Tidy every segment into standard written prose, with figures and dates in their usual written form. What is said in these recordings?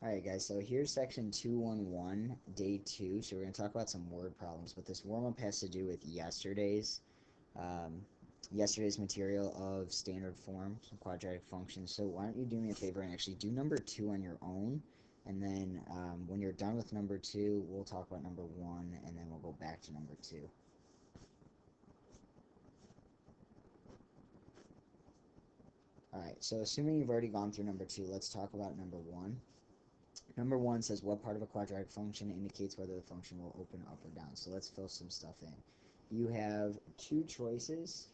Alright guys, so here's section 211, day 2. So we're going to talk about some word problems, but this warm-up has to do with um, yesterday's material of standard form, some quadratic functions. So why don't you do me a favor and actually do number 2 on your own, and then when you're done with number 2, we'll talk about number 1, and then we'll go back to number 2. Alright, so assuming you've already gone through number 2, let's talk about number 1. Number 1 says what part of a quadratic function indicates whether the function will open up or down. So let's fill some stuff in. You have two choices.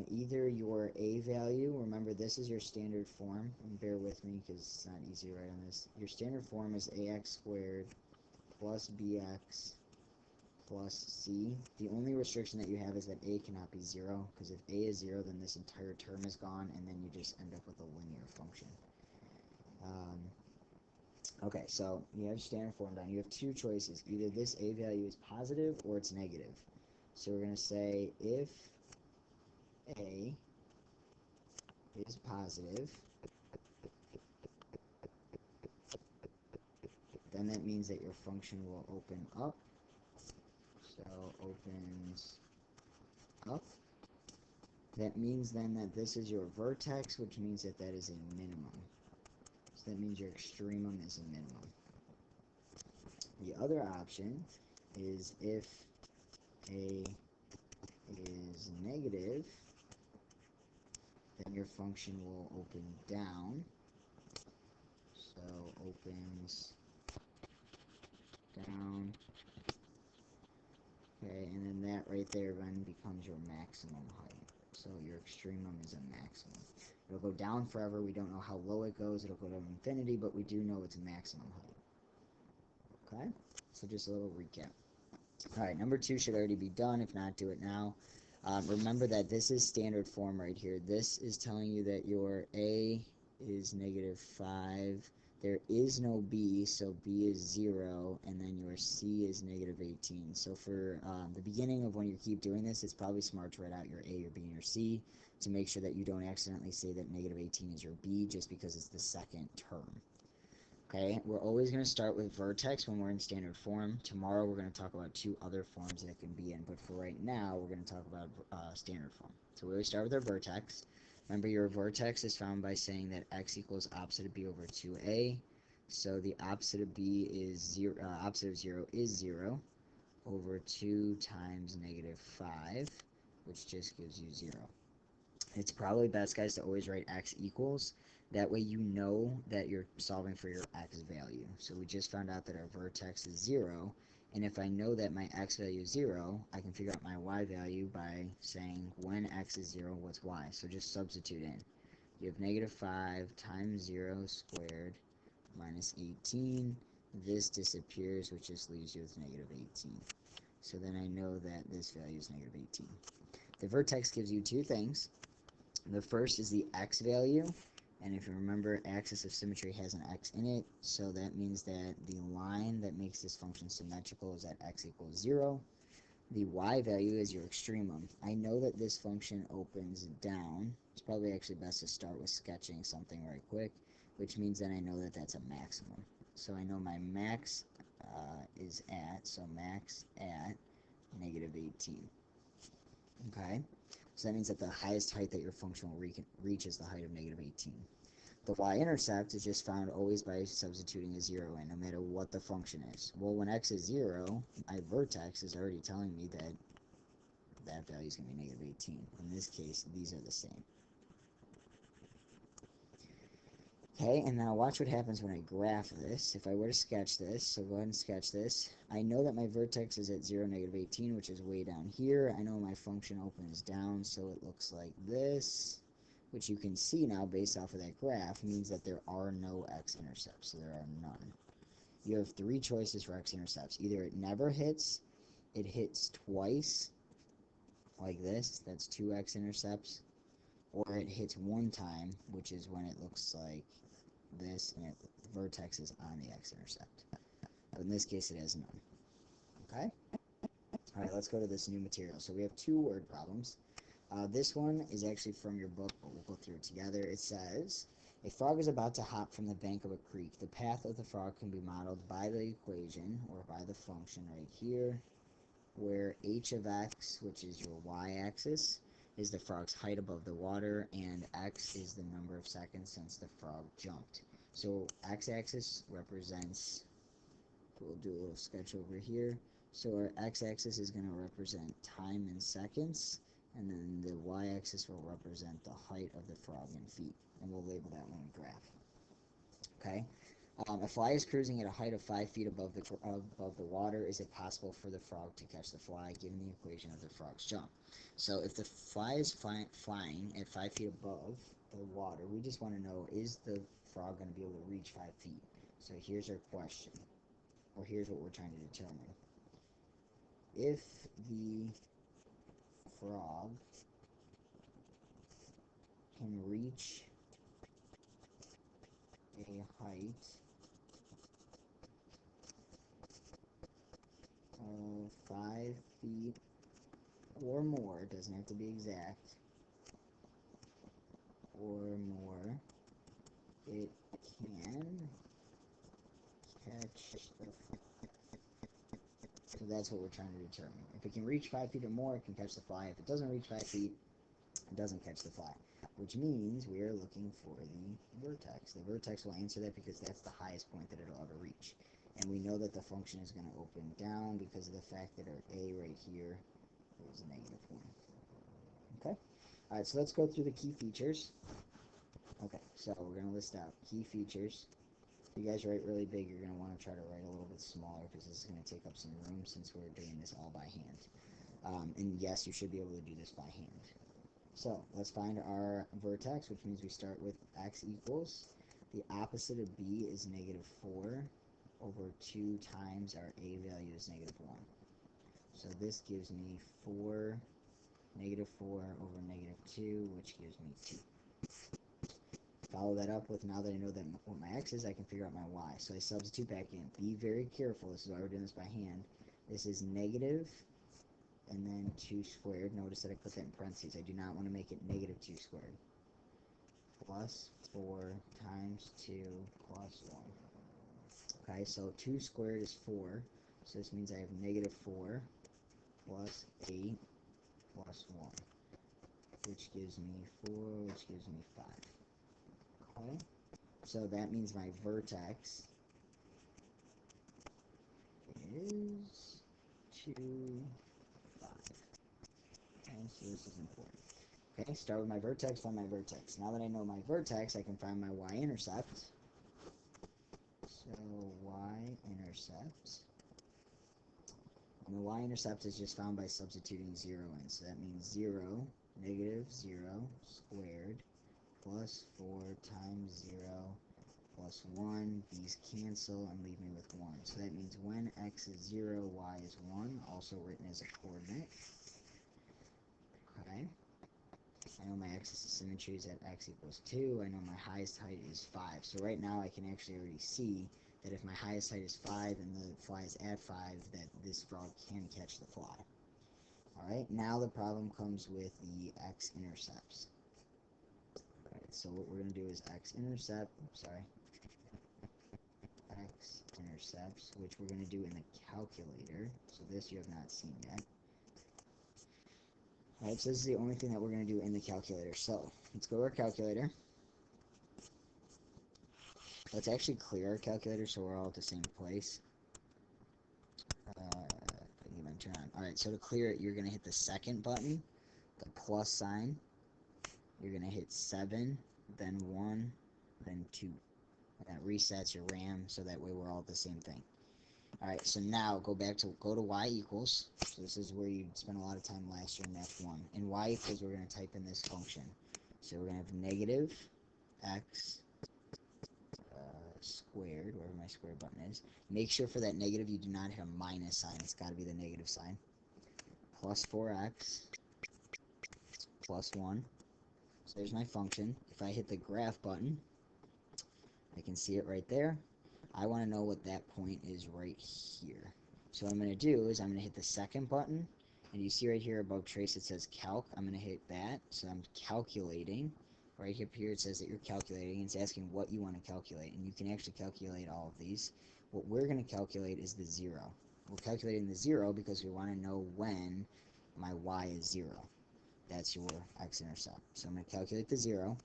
Either your a value, remember this is your standard form, and bear with me because it's not easy to write on this. Your standard form is ax squared plus bx plus c. The only restriction that you have is that a cannot be 0, because if a is 0, then this entire term is gone, and then you just end up with a linear function. Okay, so you have standard form down. You have two choices. Either this a value is positive or it's negative. So we're going to say if a is positive, then that means that your function will open up. So opens up. That means then that this is your vertex, which means that that is a minimum. So that means your extremum is a minimum. The other option is if a is negative, then your function will open down. So opens down. Okay, and then that right there then becomes your maximum height. So your extremum is a maximum. It'll go down forever. We don't know how low it goes. It'll go to infinity, but we do know it's a maximum height. Okay? So just a little recap. Alright, number 2 should already be done. If not, do it now. Remember that this is standard form right here. This is telling you that your a is negative 5. There is no b, so b is 0, and then your c is negative 18. So for the beginning of when you keep doing this, it's probably smart to write out your a, your b, and your c to make sure that you don't accidentally say that negative 18 is your b just because it's the second term. Okay, we're always going to start with vertex when we're in standard form. Tomorrow we're going to talk about two other forms that it can be in, but for right now we're going to talk about standard form. So we always start with our vertex. Remember, your vertex is found by saying that x equals opposite of b over 2a. So the opposite of b is 0, opposite of 0 is 0 over 2 times negative 5, which just gives you 0. It's probably best, guys, to always write x equals. That way you know that you're solving for your x value. So we just found out that our vertex is 0, and if I know that my x value is 0, I can figure out my y value by saying when x is 0, what's y? So just substitute in. You have negative 5 times 0 squared minus 18. This disappears, which just leaves you with negative 18. So then I know that this value is negative 18. The vertex gives you two things. The first is the x value, and if you remember, axis of symmetry has an x in it, so that means that the line that makes this function symmetrical is at x equals 0. The y value is your extremum. I know that this function opens down. It's probably actually best to start with sketching something right quick, which means that I know that that's a maximum. So I know my max is at, so max at negative 18. Okay? So that means that the highest height that your function will reach is the height of negative 18. The y-intercept is just found always by substituting a 0 in, no matter what the function is. Well, when x is 0, my vertex is already telling me that that value is going to be negative 18. In this case, these are the same. Okay, and now watch what happens when I graph this. If I were to sketch this, so go ahead and sketch this. I know that my vertex is at 0, negative 18, which is way down here. I know my function opens down, so it looks like this, which you can see now based off of that graph means that there are no x-intercepts, so there are none. You have three choices for x-intercepts. Either it never hits, it hits twice, like this, that's 2 x-intercepts, or it hits one time, which is when it looks like this, and the vertex is on the x-intercept. But in this case, it has none. Okay? Alright, let's go to this new material. So we have two word problems. This one is actually from your book, but we'll go through it together. It says, A frog is about to hop from the bank of a creek. The path of the frog can be modeled by the equation, or by the function right here, where h of x, which is your y-axis, is the frog's height above the water, and x is the number of seconds since the frog jumped. So x-axis represents, we'll do a little sketch over here. So our x-axis is going to represent time in seconds, and then the y-axis will represent the height of the frog in feet, and we'll label that one graph. Okay. A fly is cruising at a height of 5 feet above the water. Is it possible for the frog to catch the fly, given the equation of the frog's jump? So if the fly is flying at 5 feet above the water, we just want to know, is the frog going to be able to reach 5 feet? So here's our question, or here's what we're trying to determine. If the frog can reach a height of 5 feet or more, it doesn't have to be exact, or more, it can catch the fly. So that's what we're trying to determine. If it can reach 5 feet or more, it can catch the fly. If it doesn't reach 5 feet, it doesn't catch the fly, which means we are looking for the vertex. The vertex will answer that because that's the highest point that it'll ever reach. And we know that the function is going to open down because of the fact that our a right here is -1. Okay? Alright, so let's go through the key features. Okay, so we're going to list out key features. If you guys write really big, you're going to want to try to write a little bit smaller because this is going to take up some room since we're doing this all by hand. And yes, you should be able to do this by hand. So let's find our vertex, which means we start with x equals. The opposite of b is -4 over 2 times our a value is -1. So this gives me -4 over -2, which gives me 2. Follow that up with, now that I know that what my x is, I can figure out my y. So I substitute back in. Be very careful. This is why we're doing this by hand. This is negative and then 2 squared. Notice that I put that in parentheses. I do not want to make it -2 squared. Plus 4 times 2 plus 1. Okay, so 2 squared is 4. So this means I have -4 plus 8 plus 1, which gives me 4, which gives me 5. Okay, so that means my vertex is 2, 5. Okay, so this is important. Okay, start with my vertex, find my vertex. Now that I know my vertex, I can find my y-intercept. So y-intercept. And the y-intercept is just found by substituting 0 in. So that means 0, -0 squared plus 4 times 0 plus 1. These cancel and leave me with 1. So that means when x is 0, y is 1, also written as a coordinate. Okay. I know my axis of symmetry is at x equals 2. I know my highest height is 5. So right now I can actually already see that if my highest height is 5 and the fly is at 5, that this frog can catch the fly. Alright, now the problem comes with the x-intercepts. Alright, so what we're going to do is x-intercepts, which we're going to do in the calculator. So this you have not seen yet. Alright, so this is the only thing that we're going to do in the calculator. So, let's go to our calculator. Let's actually clear our calculator so we're all at the same place. Turn on. Alright, so to clear it, you're going to hit the second button, the plus sign. You're going to hit 7, then 1, then 2. And that resets your RAM so that way we're all at the same thing. Alright, so now go to y equals. So this is where you spent a lot of time last year in F1. In y equals, we're going to type in this function. So we're going to have negative x squared, wherever my square button is. Make sure for that negative you do not have a minus sign. It's got to be the negative sign. Plus 4x plus 1. So there's my function. If I hit the graph button, I can see it right there. I want to know what that point is right here. So what I'm going to do is I'm going to hit the second button, and you see right here above trace it says calc. I'm going to hit that, so I'm calculating right up here it says that you're calculating. It's asking what you want to calculate, and you can actually calculate all of these. What we're going to calculate is the 0. We're calculating the 0 because we want to know when my y is 0. That's your x-intercept. So I'm going to calculate the 0.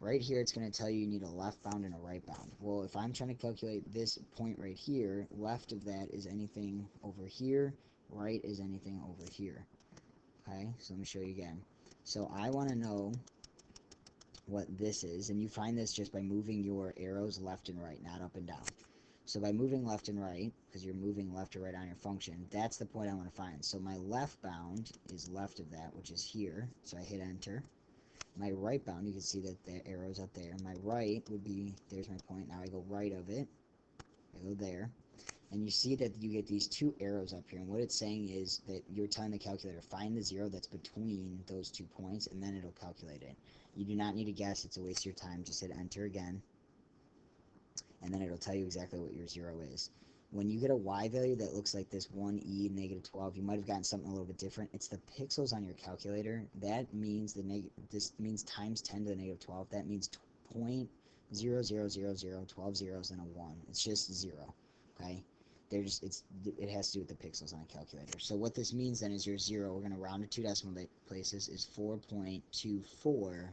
Right here, it's going to tell you need a left bound and a right bound. Well, if I'm trying to calculate this point right here, left of that is anything over here, right is anything over here. Okay, so let me show you again. So I want to know what this is, and you find this just by moving your arrows left and right, not up and down. So by moving left and right, because you're moving left or right on your function, that's the point I want to find. So my left bound is left of that, which is here. So I hit enter. My right bound, you can see that the arrow's up there. My right would be, there's my point. Now I go right of it. I go there. And you see that you get these two arrows up here. And what it's saying is that you're telling the calculator, find the 0 that's between those 2 points, and then it'll calculate it. You do not need to guess. It's a waste of your time. Just hit enter again. And then it'll tell you exactly what your 0 is. When you get a y value that looks like this 1e negative 12, you might have gotten something a little bit different. It's the pixels on your calculator. That means this means times 10 to the negative 12. That means 0.0000, 12 zeros and a 1. It's just 0. Okay? It has to do with the pixels on a calculator. So what this means then is your 0, we're going to round to 2 decimal places, is 4.24,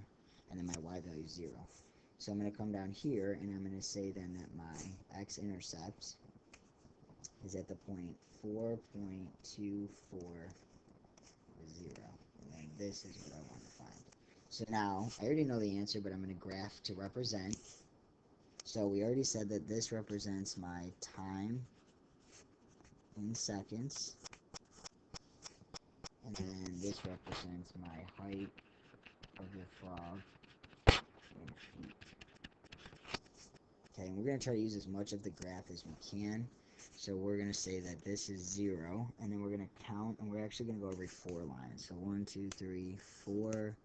and then my y value is 0. So I'm going to come down here, and I'm going to say then that my x-intercept is at the point 4.24, 0. And then this is what I want to find. So now, I already know the answer, but I'm going to graph to represent. So we already said that this represents my time in seconds, and then this represents my height of the frog in feet. Okay, and we're going to try to use as much of the graph as we can. So we're going to say that this is 0, and then we're going to count, and we're actually going to go every 4 lines. So 1, 2, 3, 4,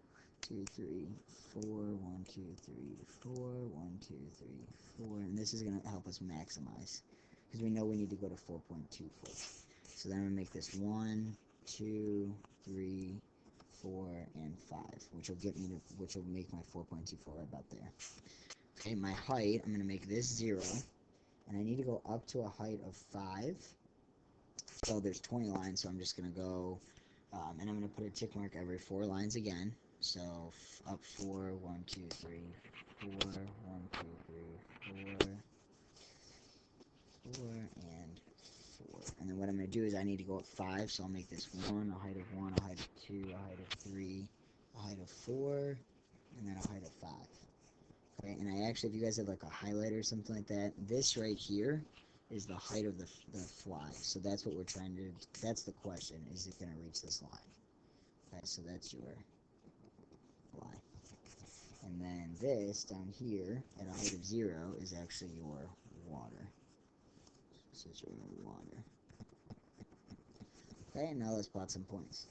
2, 3, 4, 1, 2, 3, 4, 1, 2, 3, 4, and this is going to help us maximize, because we know we need to go to 4.24. So then I'm going to make this 1, 2, 3, 4, and 5, which will make my 4.24 right about there. Okay, my height, I'm going to make this 0, and I need to go up to a height of 5. So there's 20 lines, so I'm just going to go, and I'm going to put a tick mark every 4 lines again. So up 4, 1, 2, 3, 4, 1, 2, 3, 4, 4, and 4. And then what I'm going to do is I need to go up 5, so I'll make this 1, a height of 1, a height of 2, a height of 3, a height of 4, and then a height of 5. Okay, and I actually, if you guys have like a highlighter or something like that, this right here is the height of the fly. So that's what we're trying to, that's the question, is it going to reach this line? Okay, so that's your fly. And then this down here at a height of 0 is actually your water. So it's your water. Okay, and now let's plot some points.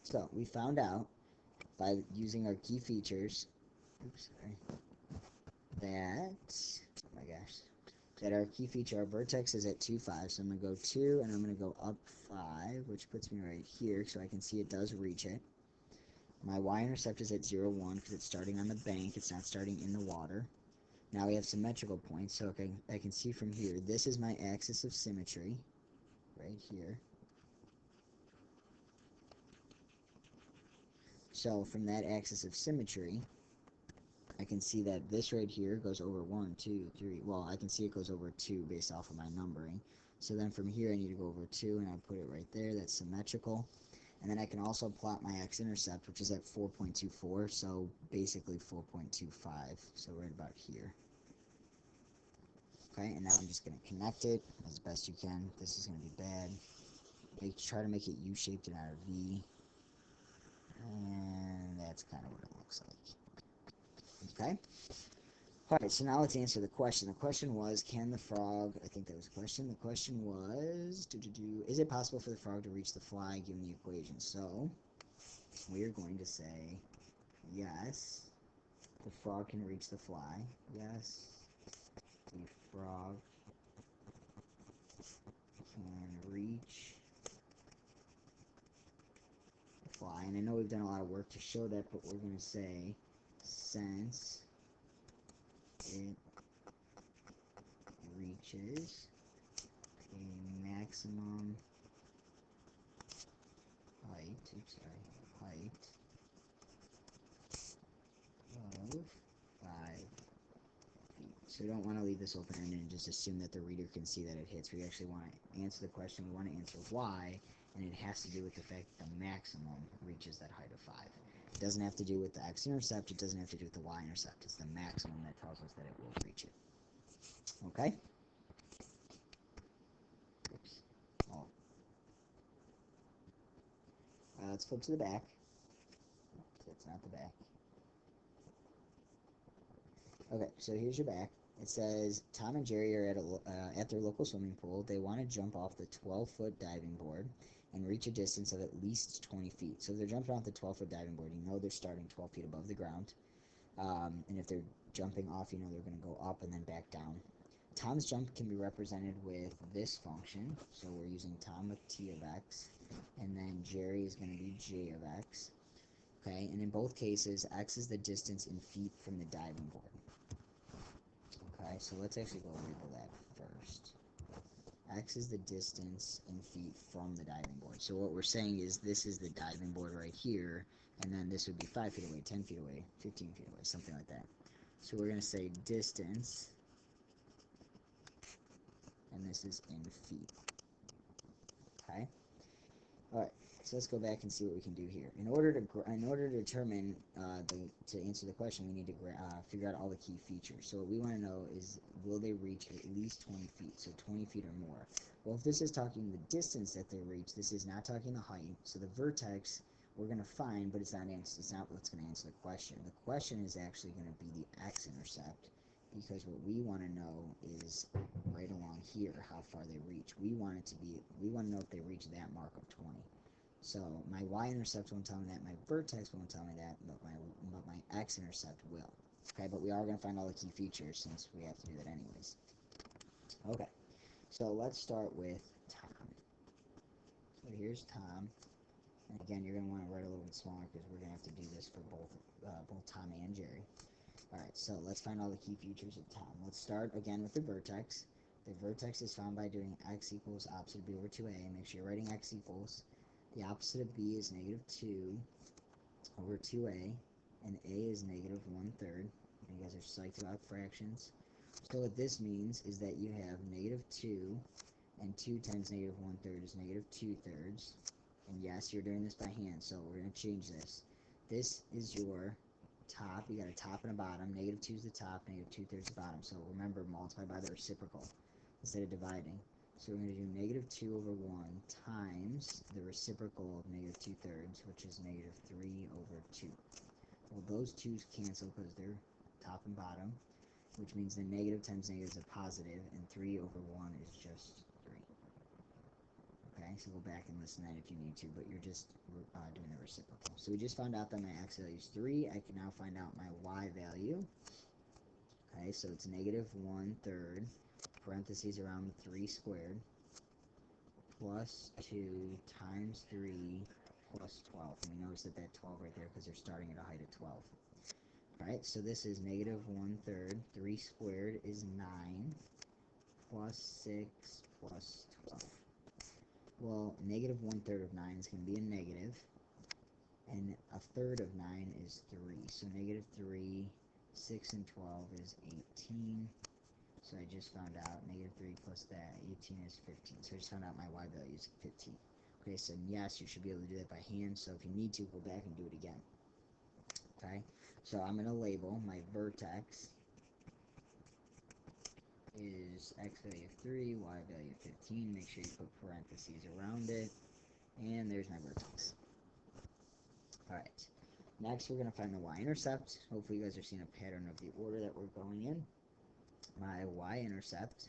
So we found out by using our key features, oh my gosh, that our key feature, our vertex is at 2, 5. So I'm going to go 2, and I'm going to go up 5, which puts me right here, so I can see it does reach it. My y-intercept is at 0, 1, because it's starting on the bank. It's not starting in the water. Now we have symmetrical points, so I can see from here, this is my axis of symmetry, right here. So from that axis of symmetry, I can see that this right here goes over 1, 2, 3. Well, I can see it goes over 2 based off of my numbering. So then from here, I need to go over 2, and I put it right there. That's symmetrical. And then I can also plot my x-intercept, which is at 4.24, so basically 4.25, so right about here. Okay, and now I'm just going to connect it as best you can. This is going to be bad. Try to make it U-shaped and not a V. And that's kind of what it looks like. Okay? Alright, so now let's answer the question. The question was, can the frog, I think that was the question. The question was, is it possible for the frog to reach the fly given the equation? So, we are going to say, yes, the frog can reach the fly. Yes, the frog can reach the fly. And I know we've done a lot of work to show that, but we're going to say since it reaches a maximum height, height of 5 feet. So we don't want to leave this open-ended and just assume that the reader can see that it hits. We actually want to answer the question. We want to answer why, and it has to do with the fact that the maximum reaches that height of 5. It doesn't have to do with the x-intercept. It doesn't have to do with the y-intercept. It's the maximum that tells us that it will reach it. Okay? Oops. Oh. Let's flip to the back. That's not the back. Okay, so here's your back. It says Tom and Jerry are at their local swimming pool. They want to jump off the 12-foot diving board and reach a distance of at least 20 feet. So if they're jumping off the 12-foot diving board, you know they're starting 12 feet above the ground. And if they're jumping off, you know they're going to go up and then back down. Tom's jump can be represented with this function. So we're using Tom with t of x, and then Jerry is going to be j of x. Okay, and in both cases, x is the distance in feet from the diving board. Okay, so let's actually go label that first. X is the distance in feet from the diving board. So what we're saying is this is the diving board right here, and then this would be 5 feet away, 10 feet away, 15 feet away, something like that. So we're going to say distance, and this is in feet. Okay? Alright, so let's go back and see what we can do here. In order to determine, to answer the question, we need to figure out all the key features. So what we want to know is, will they reach at least 20 feet, so 20 feet or more? Well, if this is talking the distance that they reach, this is not talking the height. So the vertex we're going to find, but it's not what's going to answer the question. The question is actually going to be the x-intercept, because what we want to know is right along here how far they reach. We want to know if they reach that mark of 20. So my y-intercept won't tell me that, my vertex won't tell me that, but my x-intercept will. Okay, but we are going to find all the key features since we have to do that anyways. Okay, so let's start with Tom. So here's Tom. And again, you're going to want to write a little bit smaller because we're going to have to do this for both Tom and Jerry. Alright, so let's find all the key features of Tom. Let's start again with the vertex. The vertex is found by doing x equals opposite of b over 2a. Make sure you're writing x equals. The opposite of b is negative 2 over 2a, and a is negative 1/3. You guys are psyched about fractions. So what this means is that you have negative 2, and 2 times negative 1/3 is negative 2/3. And yes, you're doing this by hand, so we're going to change this. This is your top. You got a top and a bottom. Negative 2 is the top, negative 2/3 the bottom. So remember, multiply by the reciprocal instead of dividing. So we're going to do negative 2 over 1 times the reciprocal of negative 2/3, which is negative 3 over 2. Well, those 2's cancel because they're top and bottom, which means the negative times negative is a positive, and 3 over 1 is just 3. Okay, so go back and listen to that if you need to, but you're just doing the reciprocal. So we just found out that my x value is 3. I can now find out my y value. Okay, so it's negative 1/3, parentheses around the 3 squared, plus 2 times 3 plus 12. And we notice that 12 right there because they're starting at a height of 12. Alright, so this is negative 1/3. 3 squared is 9, plus 6 plus 12. Well, negative 1/3 of 9 is going to be a negative, and a third of 9 is 3. So negative 3, 6 and 12 is 18. So I just found out negative 3 plus that, 18 is 15. So I just found out my y value is 15. Okay, so yes, you should be able to do that by hand. So if you need to, go back and do it again. Okay, so I'm going to label my vertex is x value of 3, y value of 15. Make sure you put parentheses around it. And there's my vertex. Alright, next we're going to find the y-intercept. Hopefully you guys are seeing a pattern of the order that we're going in. My y-intercept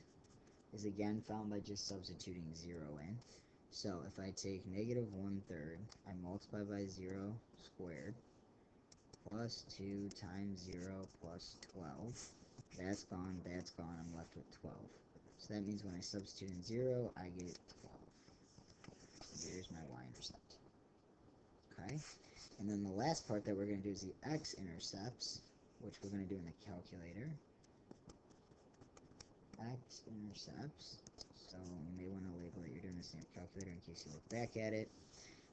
is again found by just substituting 0 in. So if I take negative 1/3, I multiply by 0 squared, plus 2 times 0 plus 12. That's gone, I'm left with 12. So that means when I substitute in 0, I get 12. So there's my y-intercept. Okay? And then the last part that we're going to do is the x-intercepts. which we're going to do in the calculator. X-intercepts. So you may want to label it. You're doing this in your calculator in case you look back at it.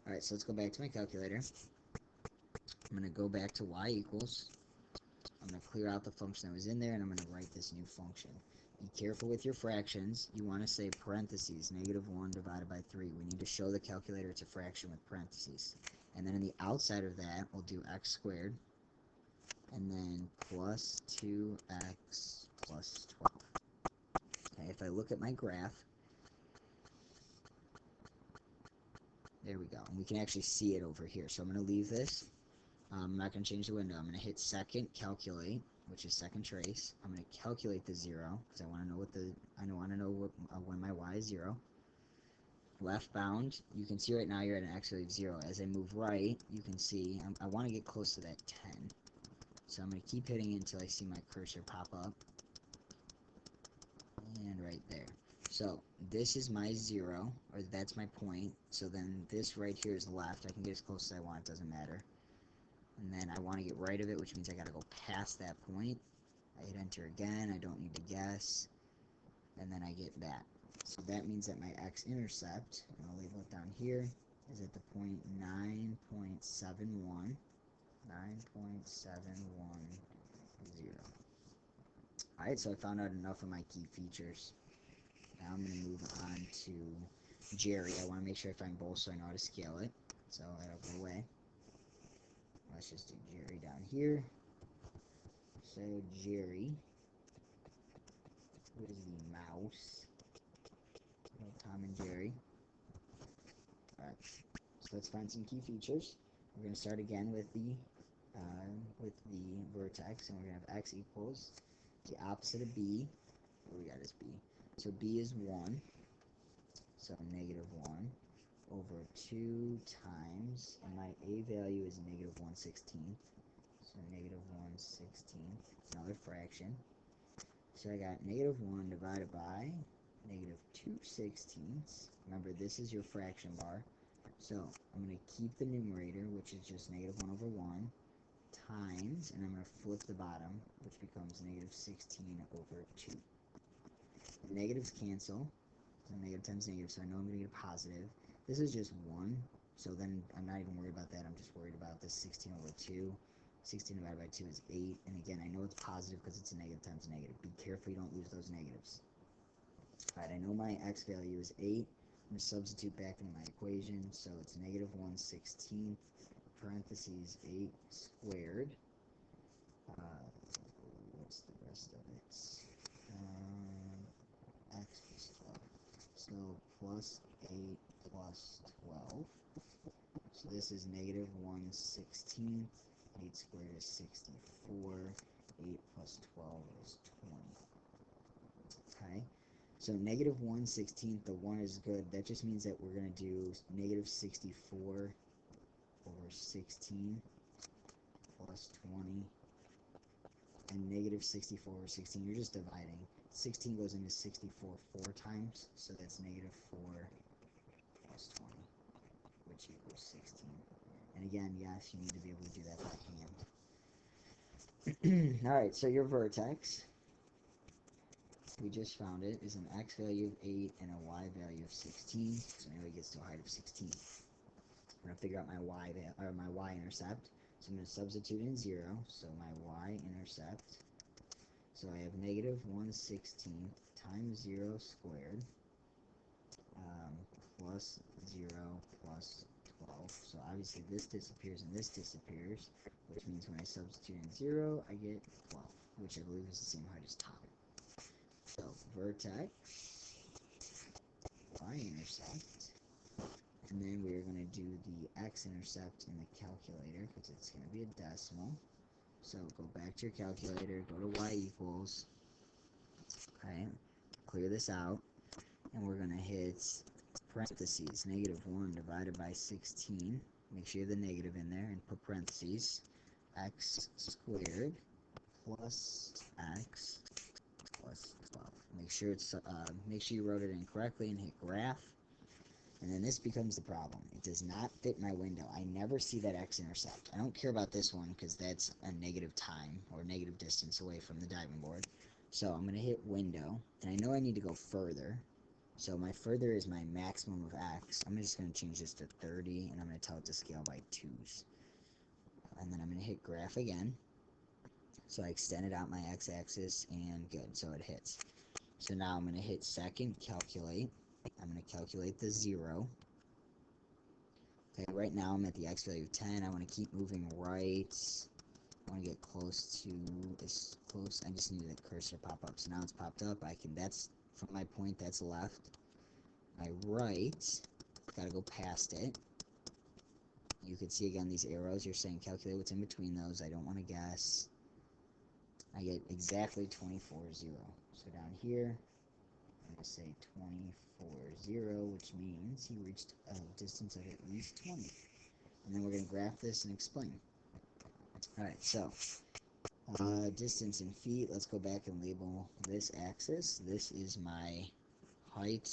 Alright, so let's go back to my calculator. I'm going to go back to y equals. I'm going to clear out the function that was in there, and I'm going to write this new function. Be careful with your fractions. You want to say parentheses, -1 divided by 3. We need to show the calculator it's a fraction with parentheses. And then in the outside of that, we'll do x squared, and then plus 2x plus 12. Okay, if I look at my graph, there we go. And we can actually see it over here. So I'm going to leave this. I'm not going to change the window. I'm going to hit second calculate, which is second trace. I'm going to calculate the 0 because I want to know when my y is 0. Left bound, you can see right now you're at an x value of 0. As I move right, you can see I want to get close to that 10. So I'm going to keep hitting it until I see my cursor pop up. And right there. So this is my 0, or that's my point. So then this right here is left. I can get as close as I want, it doesn't matter. And then I want to get right of it, which means I got to go past that point. I hit enter again, I don't need to guess, and then I get that. So that means that my x-intercept, and I'll label it down here, is at the point 9.71, 9.710. Alright, so I found out enough of my key features. Now I'm going to move on to Jerry. I want to make sure I find both so I know how to scale it. So that'll go away. Let's just do Jerry down here. So Jerry, who is the mouse? No, Tom and Jerry. Alright, so let's find some key features. We're going to start again with the vertex, and we're going to have x equals the opposite of b. What we got is b. So b is 1, so -1 over 2 times, and my a value is -1/16. So -1/16, another fraction. So I got -1 divided by -2/16. Remember, this is your fraction bar. So I'm going to keep the numerator, which is just -1 over 1, times, and I'm going to flip the bottom, which becomes -16 over 2. The negatives cancel, so negative times negative, so I know I'm going to get a positive. This is just 1, so then I'm not even worried about that. I'm just worried about this 16 over 2. 16 divided by 2 is 8, and again, I know it's positive because it's a negative times a negative. Be careful you don't lose those negatives. Alright, I know my x value is 8. I'm going to substitute back into my equation, so it's -1/16, parentheses 8 squared. What's the rest of it? X plus 12. So plus 8 plus 12. So this is -1/16. 8 squared is 64. 8 plus 12 is 20. Okay. So -1/16, the 1 is good. That just means that we're going to do -64 over 16 plus 20. And -64 over 16, you're just dividing. 16 goes into 64 4 times, so that's -4 plus 20, which equals 16. And again, yes, you need to be able to do that by hand. Alright, so your vertex, we just found it, is an x value of 8 and a y value of 16, so now it gets to a height of 16. I'm going to figure out my y-intercept. So I'm going to substitute in 0, so my y-intercept, so I have -1/16 times 0 squared, plus 0 plus 12. So obviously this disappears and this disappears, which means when I substitute in 0, I get 12, which I believe is the same height as Tom. So vertex, y-intercept, and then we're going to do the x-intercept in the calculator because it's going to be a decimal. So go back to your calculator, go to y equals, okay, clear this out, and we're going to hit parentheses, -1 divided by 16, make sure you have the negative in there, and put parentheses, x squared plus x plus 12. Make sure you wrote it in correctly and hit graph. And then this becomes the problem. It does not fit my window. I never see that x-intercept. I don't care about this one because that's a negative time or negative distance away from the diving board. So I'm going to hit window, and I know I need to go further. So my further is my maximum of x. I'm just going to change this to 30, and I'm going to tell it to scale by 2's. And then I'm going to hit graph again. So I extended out my x-axis, and good, so it hits. So now I'm going to hit second, calculate. I'm going to calculate the 0. Okay, right now I'm at the x value of 10. I want to keep moving right. I want to get close to as close. I just need the cursor to pop up. So now it's popped up. That's from my point, that's left. My right, gotta go past it. You can see again these arrows. You're saying calculate what's in between those. I don't want to guess. I get exactly 24.0. So down here, I'm going to say 24.0, which means he reached a distance of at least 20. And then we're going to graph this and explain. Alright, so distance in feet. Let's go back and label this axis. This is my height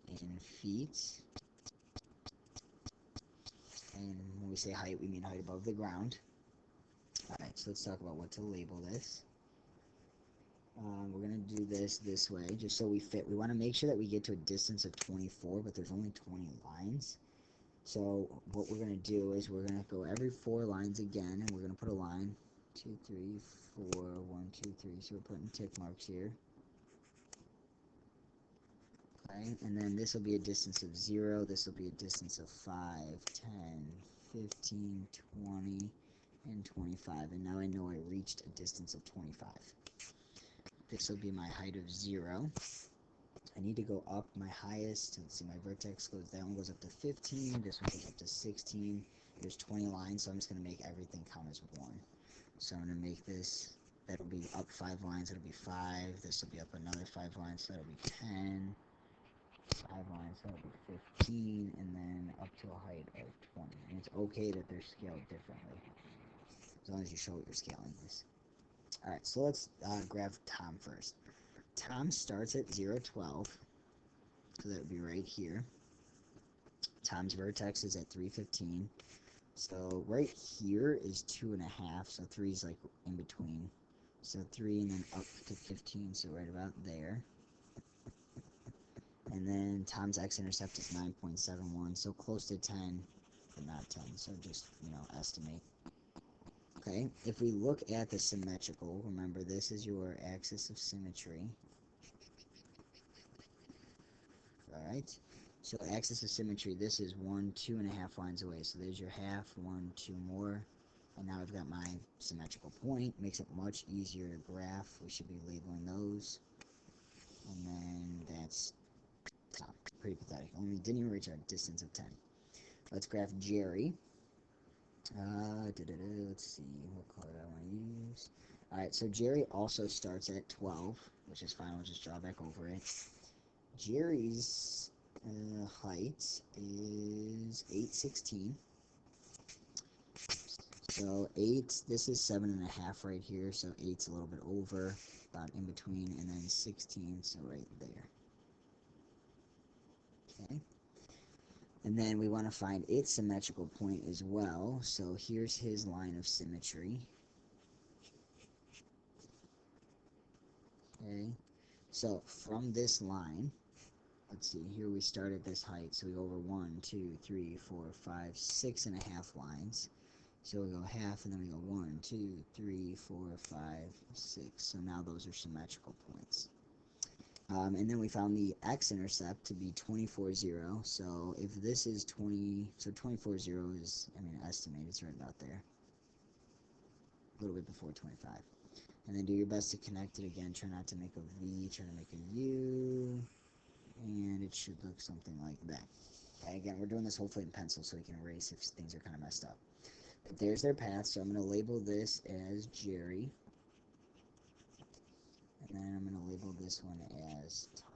in feet. And when we say height, we mean height above the ground. Alright, so let's talk about what to label this. We're going to do this way, just so we fit. We want to make sure that we get to a distance of 24, but there's only 20 lines. So what we're going to do is we're going to go every 4 lines again, and we're going to put a line. 2, 3, 4, 1, 2, 3. So we're putting tick marks here. Okay, and then this will be a distance of 0. This will be a distance of 5, 10, 15, 20, and 25. And now I know I reached a distance of 25. This will be my height of 0. I need to go up my highest. Let's see, my vertex goes, that one goes up to 15. This one goes up to 16. There's 20 lines, so I'm just going to make everything count as 1. So I'm going to make this, that'll be up 5 lines, it'll be 5. This will be up another 5 lines, so that'll be 10. 5 lines, so that'll be 15, and then up to a height of 20. And it's okay that they're scaled differently, as long as you show what your scaling is. Alright, so let's grab Tom first. Tom starts at 0, 12, so that would be right here. Tom's vertex is at 315. So right here is 2.5, so 3 is like in between. So 3 and then up to 15, so right about there. And then Tom's x-intercept is 9.71, so close to 10, but not 10, so just, estimate. Okay, if we look at the symmetrical, remember this is your axis of symmetry. Alright, so axis of symmetry, this is 1, 2.5 lines away, so there's your half, 1, 2 more, and now I've got my symmetrical point. Makes it much easier to graph. We should be labeling those, and then that's Tom. Pretty pathetic. Only didn't even reach a distance of 10. Let's graph Jerry. Let's see what color I want to use. Alright, so Jerry also starts at 12, which is fine. We'll just draw back over it. Jerry's height is 816. So 8, this is 7.5 right here, so 8's a little bit over, about in between, and then 16, so right there. Okay. And then we want to find its symmetrical point as well. So here's his line of symmetry. Okay. So from this line, let's see, here we start at this height. So we go over 1, 2, 3, 4, 5, 6.5 lines. So we go half, and then we go 1, 2, 3, 4, 5, 6. So now those are symmetrical points. And then we found the x-intercept to be 24.0. So if this is 20, so 24.0 is, estimated, it's right about there. A little bit before 25. And then do your best to connect it again. Try not to make a V, try to make a U. And it should look something like that. And again, we're doing this hopefully in pencil so we can erase if things are kind of messed up. But there's their path, so I'm going to label this as Jerry. And then I'm going to label this one as Tom.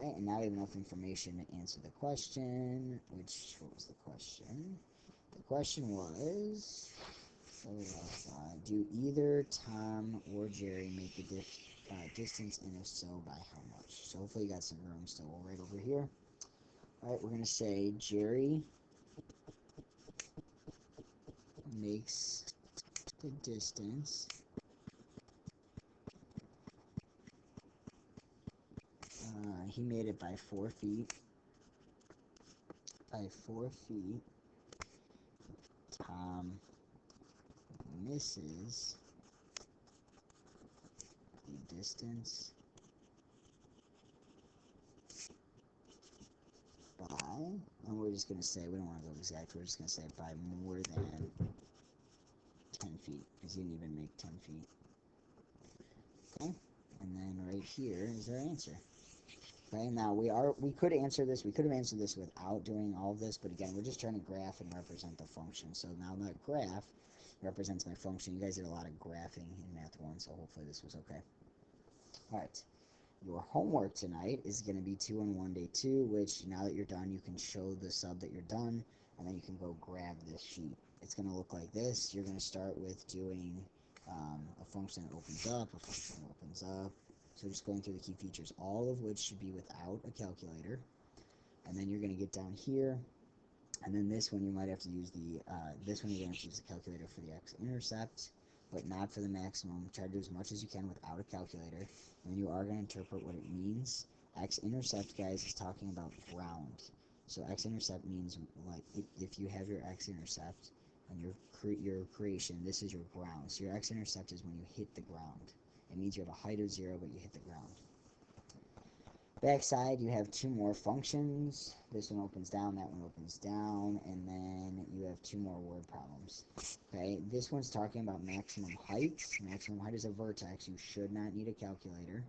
Okay, and now we have enough information to answer the question, what was the question? The question was, do either Tom or Jerry make the distance, and if so, by how much. So hopefully you got some room still right over here. Alright, we're going to say Jerry makes the distance he made it by 4 feet. By 4 feet. Tom misses the distance by, and we're just going to say, we don't want to go exact, we're just going to say by more than 10 feet, because he didn't even make 10 feet. Okay, and then right here is our answer. Okay, now we could answer this, we could have answered this without doing all of this, but again, we're just trying to graph and represent the function. So now that graph represents my function. You guys did a lot of graphing in Math 1, so hopefully this was okay. Alright, your homework tonight is going to be 2 on 1 day 2, which now that you're done, you can show the sub that you're done, and then you can go grab this sheet. It's going to look like this. You're going to start with doing a function that opens up, a function that opens up. So just going through the key features, all of which should be without a calculator. And then you're going to get down here, and then this one you might have to use this one you're going to have to use the calculator for the x-intercept, but not for the maximum. Try to do as much as you can without a calculator, and you are going to interpret what it means. X-intercept, guys, is talking about ground. So x-intercept means, like, if you have your x-intercept and your creation, this is your ground. So your x-intercept is when you hit the ground. It means you have a height of 0, but you hit the ground. Backside, you have 2 more functions. This one opens down, that one opens down, and then you have 2 more word problems. Okay, this one's talking about maximum height. Maximum height is a vertex. You should not need a calculator,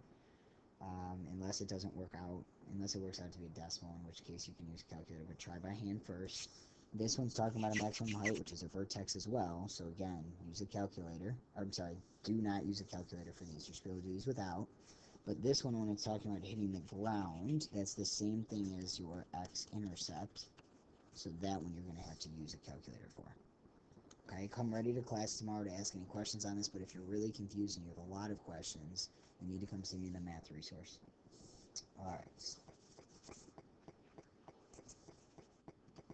unless it doesn't work out, unless it works out to be a decimal, in which case you can use a calculator, but try by hand first. This one's talking about a maximum height, which is a vertex as well, so again, use a calculator. I'm sorry, do not use a calculator for these. You should be able to do these without. But this one, when it's talking about hitting the ground, that's the same thing as your x-intercept. So that one you're going to have to use a calculator for. Okay, come ready to class tomorrow to ask any questions on this, but if you're really confused and you have a lot of questions, you need to come see me in the math resource. Alright.